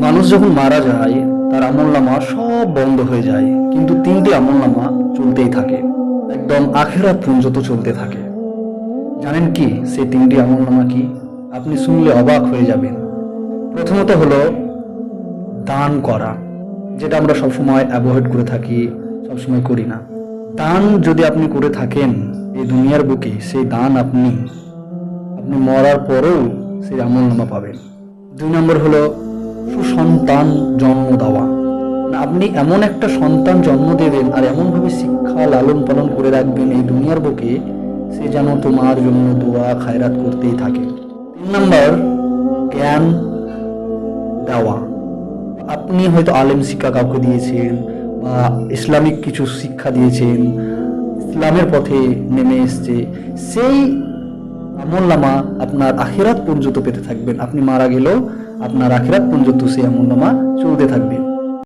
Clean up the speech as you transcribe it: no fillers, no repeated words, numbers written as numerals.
মানুষ যখন মারা যায় তার আমলনামা সব বন্ধ হয়ে যায়, কিন্তু তিনটি আমলনামা চলতেই থাকে, একদম আখেরাত পর্যন্ত চলতে থাকে। জানেন কি সেই তিনটি আমলনামা কি? আপনি শুনলে অবাক হয়ে যাবেন। প্রথমত হলো দান করা, যেটা আমরা সবসময় অ্যাভয়েড করে থাকি, সবসময় করি না। দান যদি আপনি করে থাকেন এই দুনিয়ার বুকে, সেই দান আপনি আপনি মরার পরেও সেই আমলনামা পাবেন। 2 নম্বর হলো সুসন্তান জন্ম দেওয়া। মানে আপনি এমন একটা সন্তান জন্ম দেবেন আর এমনভাবে শিক্ষা লালন পালন করে রাখবেন এই দুনিয়ার বুকে, সে যেন তোমার জন্য দোয়া খায়রাত করতেই থাকে। 3 নম্বর জ্ঞান দেওয়া। আপনি হয়তো আলেম শিক্ষা কাউকে দিয়েছেন বা ইসলামিক কিছু শিক্ষা দিয়েছেন, ইসলামের পথে নেমে এসছে, সেই আমলনামা আপনার আখিরাত পর্যন্ত পেতে থাকবেন। আপনি মারা গেলেও আপনার আখিরাত পর্যন্ত সেই আমলনামা চলতে থাকবে।